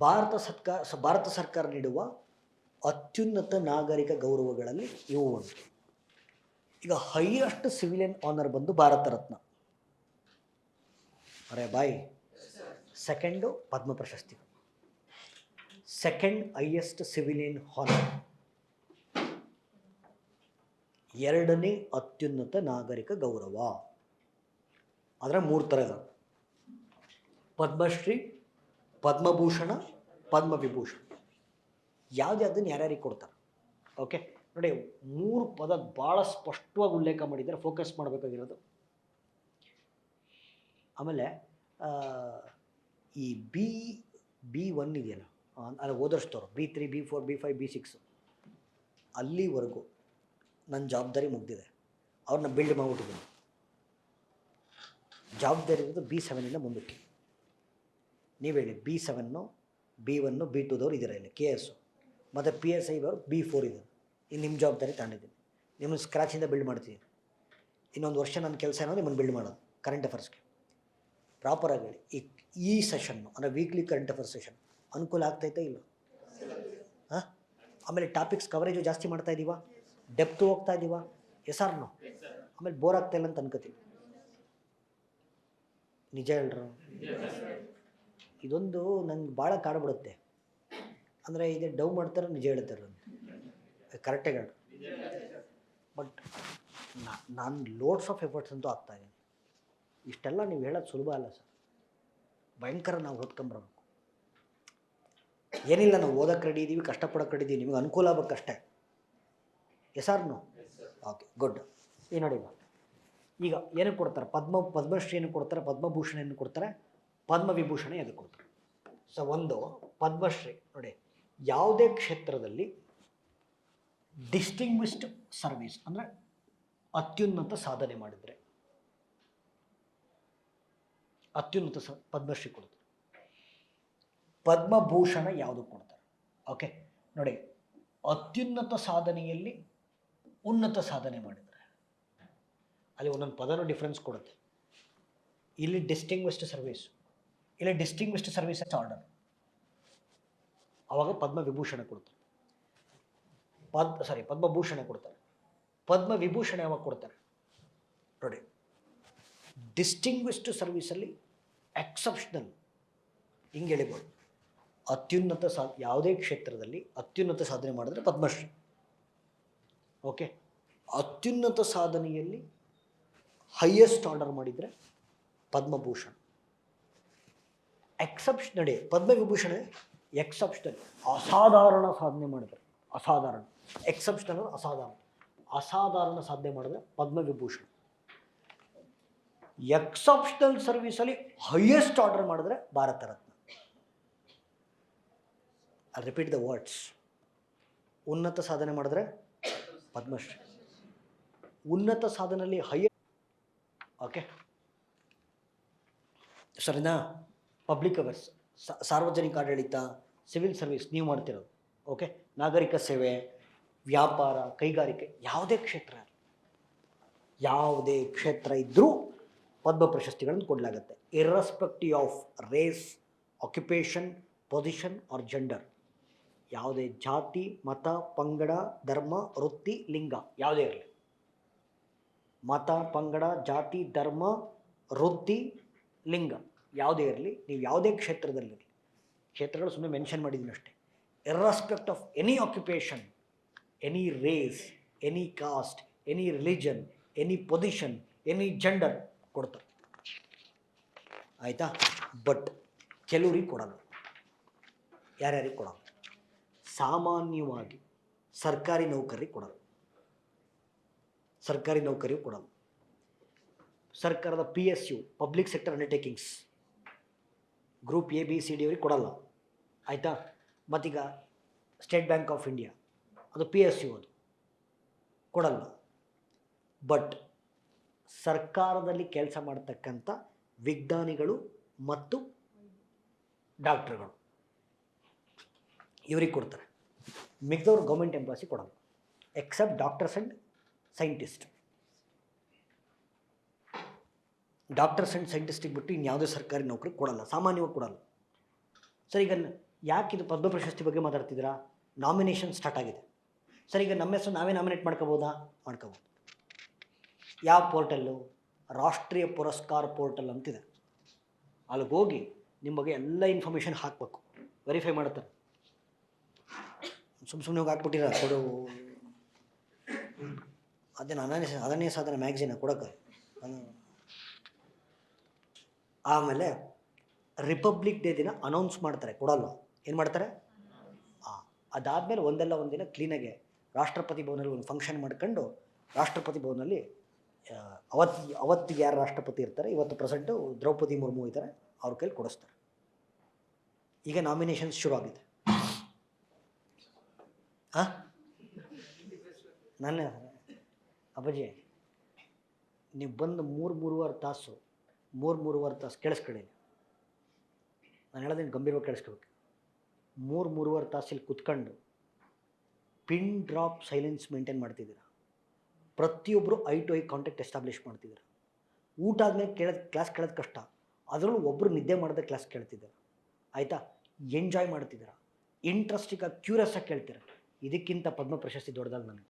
ಭಾರತ ಸರ್ಕಾರ ನೀಡುವ ಅತ್ಯುನ್ನತ ನಾಗರಿಕ ಗೌರವಗಳಲ್ಲಿ ಇವು ಒಂದು. ಈಗ ಹೈಯೆಸ್ಟ್ ಸಿವಿಲಿಯನ್ ಆನರ್ ಬಂದು ಭಾರತ ರತ್ನ. ಅರೆ ಬಾಯ್. ಸೆಕೆಂಡು ಪದ್ಮ ಪ್ರಶಸ್ತಿ. Second highest civilian honour. ಎರಡನೇ ಅತ್ಯುನ್ನತ ನಾಗರಿಕ ಗೌರವ. ಆದರೆ 3 ಥರದ: ಪದ್ಮಶ್ರೀ, ಪದ್ಮಭೂಷಣ, ಪದ್ಮವಿಭೂಷಣ. ಯಾವುದನ್ನು ಯಾರ್ಯಾರಿಗೆ ಕೊಡ್ತಾರೆ? ಓಕೆ ನೋಡಿ, 3 ಪದ ಭಾಳ ಸ್ಪಷ್ಟವಾಗಿ ಉಲ್ಲೇಖ ಮಾಡಿದ್ದಾರೆ, ಫೋಕಸ್ ಮಾಡಬೇಕಾಗಿರೋದು. ಆಮೇಲೆ ಈ B1 ಇದೆಯಲ್ಲ, ಅದು ಓದೋಷ್ಟವ್ರು B3, B4, B5, B6 ಅಲ್ಲಿವರೆಗೂ ನನ್ನ ಜವಾಬ್ದಾರಿ ಮುಗ್ದಿದೆ. ಅವ್ರನ್ನ ಬಿಲ್ಡ್ ಮಾಡಿಬಿಟ್ಟಿದ್ದೀನಿ. ಜವಾಬ್ದಾರಿ ಇರೋದು B7ಇಂದ ಮುಂದಕ್ಕೆ. ನೀವು ಹೇಳಿ, B7, B1, B2ದವ್ರು ಇದ್ದೀರ ಇಲ್ಲಿ, KS ಮತ್ತು PSI ಅವರು B4 ಇದ್ದಾರೆ. ಇನ್ನು ನಿಮ್ಮ ಜವಾಬ್ದಾರಿ ತಗೊಂಡಿದ್ದೀನಿ. ನಿಮ್ಮನ್ನು ಸ್ಕ್ರ್ಯಾಚಿಂದ ಬಿಲ್ಡ್ ಮಾಡ್ತೀನಿ. ಇನ್ನೊಂದು ವರ್ಷ ನನ್ನ ಕೆಲಸ ಏನೋ ನಿಮ್ಮನ್ನು ಬಿಲ್ಡ್ ಮಾಡೋದು ಕರೆಂಟ್ ಅಫೇರ್ಸ್ಗೆ. ಪ್ರಾಪರಾಗಿ ಹೇಳಿ, ಈ ಸೆಷನ್ನು ಅಂದರೆ ವೀಕ್ಲಿ ಕರೆಂಟ್ ಅಫೇರ್ಸ್ ಸೆಷನ್ ಅನುಕೂಲ ಆಗ್ತೈತೆ ಇಲ್ಲ? ಹಾಂ. ಆಮೇಲೆ ಟಾಪಿಕ್ಸ್ ಕವರೇಜು ಜಾಸ್ತಿ ಮಾಡ್ತಾ ಇದ್ದೀವ, ಡೆಪ್ತು ಹೋಗ್ತಾ ಇದ್ದೀವ, ಎಸ್ ಆರ್ ನೋ? ಆಮೇಲೆ ಬೋರ್ ಆಗ್ತಾಯಿಲ್ಲ ಅಂತ ಅನ್ಕೋತೀವಿ. ನಿಜ ಹೇಳ್ರು. ಇದೊಂದು ನಂಗೆ ಭಾಳ ಕಾಡ್ಬಿಡುತ್ತೆ. ಅಂದರೆ ಇದೇ ಡವ್ ಮಾಡ್ತಾರೆ, ನಿಜ ಹೇಳ್ತಾರೆ ಕರೆಕ್ಟಾಗಿ ಹೇಳಿ. ಬಟ್ ನಾನು ಲೋಡ್ಸ್ ಆಫ್ ಎಫರ್ಟ್ಸ್ ಅಂತೂ ಆಗ್ತಾಯಿದ್ದೀನಿ. ಇಷ್ಟೆಲ್ಲ ನೀವು ಹೇಳೋದು ಸುಲಭ ಅಲ್ಲ ಸರ್. ಭಯಂಕರ ನಾವು ಓದ್ಕೊಂಬರ್ಬೇಕು. ಏನಿಲ್ಲ, ನಾವು ಓದೋಕ್ಕೆ ರೆಡಿ ಇದ್ದೀವಿ, ಕಷ್ಟಪಡೋಕ್ಕೆ ರೆಡಿ ಇದ್ದೀವಿ, ನಿಮಗೆ ಅನುಕೂಲ ಆಗ್ಬೇಕಷ್ಟೇ. Yes or no? Okay, good. ಈ ನೋಡಿ, ಈಗ ಏನಕ್ಕೆ ಕೊಡ್ತಾರೆ? ಪದ್ಮಶ್ರೀಯನ್ನು ಕೊಡ್ತಾರೆ, ಪದ್ಮಭೂಷಣವನ್ನು ಕೊಡ್ತಾರೆ, ಪದ್ಮವಿಭೂಷಣ ಎದಕ್ಕೆ ಕೊಡ್ತಾರೆ? ಸೊ ಒಂದು ಪದ್ಮಶ್ರೀ ನೋಡಿ, ಯಾವುದೇ ಕ್ಷೇತ್ರದಲ್ಲಿ ಡಿಸ್ಟಿಂಗ್ವಿಶ್ಡ್ ಸರ್ವಿಸ್ ಅಂದರೆ ಅತ್ಯುನ್ನತ ಸಾಧನೆ ಮಾಡಿದರೆ ಪದ್ಮಶ್ರೀ ಕೊಡ್ತಾರೆ. ಪದ್ಮಭೂಷಣ ಯಾವುದಕ್ಕೆ ಕೊಡ್ತಾರೆ? ಓಕೆ ನೋಡಿ, ಅತ್ಯುನ್ನತ ಸಾಧನೆಯಲ್ಲಿ ಉನ್ನತ ಸಾಧನೆ ಮಾಡಿದರೆ ಅಲ್ಲಿ ಒಂದೊಂದು ಪದನೂ ಡಿಫ್ರೆನ್ಸ್ ಕೊಡುತ್ತೆ. ಇಲ್ಲಿ ಡಿಸ್ಟಿಂಗ್ವಿಶ್ಡ್ ಸರ್ವಿಸ್, ಇಲ್ಲಿ ಡಿಸ್ಟಿಂಗ್ವಿಶ್ಡ್ ಸರ್ವಿಸ್ ಆರ್ಡರ್, ಆವಾಗ ಪದ್ಮವಿಭೂಷಣ ಕೊಡ್ತಾರೆ. ಪದ್ಮಭೂಷಣ ಕೊಡ್ತಾರೆ. ಪದ್ಮವಿಭೂಷಣ ಯಾವಾಗ ಕೊಡ್ತಾರೆ ನೋಡಿ, ಡಿಸ್ಟಿಂಗ್ವಿಶ್ಡ್ ಸರ್ವಿಸಲ್ಲಿ ಎಕ್ಸೆಪ್ಷನಲ್, ಹಿಂಗೆ ಹೇಳಿಬೋದು, ಅತ್ಯುನ್ನತ ಯಾವುದೇ ಕ್ಷೇತ್ರದಲ್ಲಿ ಅತ್ಯುನ್ನತ ಸಾಧನೆ ಮಾಡಿದ್ರೆ ಪದ್ಮಶ್ರೀ. ಓಕೆ, ಅತ್ಯುನ್ನತ ಸಾಧನೆಯಲ್ಲಿ ಹೈಯೆಸ್ಟ್ ಆರ್ಡರ್ ಮಾಡಿದರೆ ಪದ್ಮಭೂಷಣ. ಎಕ್ಸೆಪ್ಷನಲ್ ಪದ್ಮವಿಭೂಷಣ ಎಕ್ಸೆಪ್ಷನಲ್, ಅಸಾಧಾರಣ ಸಾಧನೆ ಮಾಡಿದರೆ ಅಸಾಧಾರಣ. ಎಕ್ಸೆಪ್ಷನಲ್ ಅಸಾಧಾರಣ ಸಾಧನೆ ಮಾಡಿದ್ರೆ ಪದ್ಮವಿಭೂಷಣ. ಎಕ್ಸೆಪ್ಷನಲ್ ಸರ್ವಿಸಲ್ಲಿ ಹೈಯೆಸ್ಟ್ ಆರ್ಡರ್ ಮಾಡಿದ್ರೆ Bharat Ratna. I repeat the words. ಉನ್ನತ ಸಾಧನೆ ಮಾಡಿದ್ರೆ ಪದ್ಮಶ್ರೀ, ಉನ್ನತ ಸಾಧನೆಯಲ್ಲಿ ಓಕೆ ಸರಿನಾ? ಪಬ್ಲಿಕ್ ಅವೇರ್ಸ್, ಸಾರ್ವಜನಿಕ ಆಡಳಿತ, ಸಿವಿಲ್ ಸರ್ವಿಸ್ ನೀವು ಮಾಡ್ತಿರೋದು. ಓಕೆ, ನಾಗರಿಕ ಸೇವೆ, ವ್ಯಾಪಾರ, ಕೈಗಾರಿಕೆ, ಯಾವುದೇ ಕ್ಷೇತ್ರ ಇದ್ದರೂ ಪದ್ಮ ಪ್ರಶಸ್ತಿಗಳನ್ನು ಕೊಡಲಾಗುತ್ತೆ. Irrespective of race, occupation, position or gender. ಯಾವುದೇ ಜಾತಿ, ಮತ, ಪಂಗಡ, ಧರ್ಮ, ವೃತ್ತಿ, ಲಿಂಗ ಯಾವುದೇ ಇರಲಿ, ಮತ, ಪಂಗಡ, ಜಾತಿ, ಧರ್ಮ, ವೃತ್ತಿ, ಲಿಂಗ ಯಾವುದೇ ಇರಲಿ, ನೀವು ಯಾವುದೇ ಕ್ಷೇತ್ರದಲ್ಲಿರಲಿ, ಕ್ಷೇತ್ರಗಳು ಸುಮ್ಮನೆ ಮೆನ್ಷನ್ ಮಾಡಿದ್ದೀನಿ ಅಷ್ಟೇ. Irrespective of any occupation, any race, any caste, any religion, any position, any gender ಕೊಡ್ತಾರೆ. ಆಯಿತಾ? ಬಟ್ ಕೆಲವ್ರಿಗೆ ಕೊಡಲ್ಲ. ಯಾರ್ಯಾರಿಗೆ ಕೊಡಲ್ಲ? ಸಾಮಾನ್ಯವಾಗಿ ಸರ್ಕಾರಿ ನೌಕರಿಗೆ ಕೊಡಲ್ಲ. ಸರ್ಕಾರದ PSU, public sector undertakings, group ABCD ಅವ್ರಿಗೆ ಕೊಡಲ್ಲ. ಆಯಿತಾ? ಮತ್ತೀಗ ಸ್ಟೇಟ್ ಬ್ಯಾಂಕ್ ಆಫ್ ಇಂಡಿಯಾ, ಅದು PSU, ಅದು ಕೊಡಲ್ಲ. ಬಟ್ ಸರ್ಕಾರದಲ್ಲಿ ಕೆಲಸ ಮಾಡ್ತಕ್ಕಂಥ ವಿಜ್ಞಾನಿಗಳು ಮತ್ತು ಡಾಕ್ಟ್ರುಗಳು ಇವ್ರಿಗೆ ಕೊಡ್ತಾರೆ. ಮಿಕ್ದವ್ರು ಗೌರ್ಮೆಂಟ್ ಎಂಪ್ಲಾಯ್ಸಿ ಕೊಡಲ್ಲ, except doctors and scientist. Doctors and ಸೈಂಟಿಸ್ಟಿಗೆ ಬಿಟ್ಟು ಇನ್ಯಾವುದೇ ಸರ್ಕಾರಿ ನೌಕರಿ ಕೊಡಲ್ಲ, ಸಾಮಾನ್ಯವಾಗಿ ಕೊಡಲ್ಲ. ಸರ್, ಈಗ ಯಾಕೆ ಇದು ಪದ್ಮ ಪ್ರಶಸ್ತಿ ಬಗ್ಗೆ ಮಾತಾಡ್ತಿದ್ದೀರಾ? ನಾಮಿನೇಷನ್ ಸ್ಟಾರ್ಟ್ ಆಗಿದೆ. ಸರ್, ಈಗ ನಮ್ಮ ಹೆಸರು ನಾವೇ ನಾಮಿನೇಟ್ ಮಾಡ್ಕೋಬೋದಾ? ಮಾಡ್ಕೋಬೋದು. ಯಾವ ಪೋರ್ಟಲ್ಲು? ರಾಷ್ಟ್ರೀಯ ಪುರಸ್ಕಾರ ಪೋರ್ಟಲ್ ಅಂತಿದೆ. ಅಲ್ಲಿಗೆ ಹೋಗಿ ನಿಮ್ಮ ಬಗ್ಗೆ ಎಲ್ಲ ಇನ್ಫಾರ್ಮೇಷನ್ ಹಾಕಬೇಕು, ವೆರಿಫೈ ಮಾಡ್ತಾರೆ. ಸುಮ್ಮನೆ ಹೋಗಿ ಹಾಕ್ಬಿಟ್ಟಿರ ಕೊಡು. ಅದೇನು ಅದನ್ನೇ ಸಾಧನೆ ಮ್ಯಾಗ್ಝಿನ ಕೊಡೋಕ್ಕೆ. ಆಮೇಲೆ ರಿಪಬ್ಲಿಕ್ ಡೇ ದಿನ ಅನೌನ್ಸ್ ಮಾಡ್ತಾರೆ, ಕೊಡಲ್ಲ. ಏನು ಮಾಡ್ತಾರೆ? ಅದಾದಮೇಲೆ ಒಂದಲ್ಲ ಒಂದಿನ ಕ್ಲೀನಾಗೆ ರಾಷ್ಟ್ರಪತಿ ಭವನಲ್ಲಿ ಒಂದು ಫಂಕ್ಷನ್ ಮಾಡ್ಕೊಂಡು ರಾಷ್ಟ್ರಪತಿ ಭವನಲ್ಲಿ ಅವತ್ತಿಗೆ ಯಾರು ರಾಷ್ಟ್ರಪತಿ ಇರ್ತಾರೆ, ಇವತ್ತು ಪ್ರೆಸೆಂಟು ದ್ರೌಪದಿ ಮುರ್ಮು ಇದ್ದಾರೆ, ಅವ್ರ ಕೈಲಿ ಕೊಡಿಸ್ತಾರೆ. ಈಗ ನಾಮಿನೇಷನ್ಸ್ ಶುರು ಆಗಿದೆ. ನನ್ನ ಅಪ್ಪಾಜಿ, ನೀವು ಬಂದು ಮೂರುವರೆ ತಾಸು ಕೇಳಿಸ್ಕೊಳ್ಳಿ. ನಾನು ಹೇಳೋದೇನು ಗಂಭೀರವಾಗಿ ಕೇಳಿಸ್ಕೋಬೇಕು. ಮೂರುವರೆ ತಾಸಲ್ಲಿ ಕುತ್ಕೊಂಡು ಪಿನ್ ಡ್ರಾಪ್ ಸೈಲೆನ್ಸ್ ಮೇಂಟೈನ್ ಮಾಡ್ತಿದ್ದೀರಾ. ಪ್ರತಿಯೊಬ್ಬರು eye to eye contact establish ಮಾಡ್ತಿದ್ದಾರೆ. ಊಟ ಆದಮೇಲೆ ಕ್ಲಾಸ್ ಕೇಳೋದು ಕಷ್ಟ, ಅದರಲ್ಲೂ ಒಬ್ಬರು ನಿದ್ದೆ ಮಾಡದೆ ಕ್ಲಾಸ್ ಕೇಳ್ತಿದ್ದಾರೆ. ಆಯಿತಾ? ಎಂಜಾಯ್ ಮಾಡ್ತಿದ್ದೀರಾ, ಇಂಟ್ರೆಸ್ಟಿಗಾಗಿ ಕ್ಯೂರಿಯಸ್ ಆಗಿ ಕೇಳ್ತೀರ. ಇದಕ್ಕಿಂತ ಪದ್ಮ ಪ್ರಶಸ್ತಿ ದೊಡ್ಡದಲ್ಲ ನನಗೆ.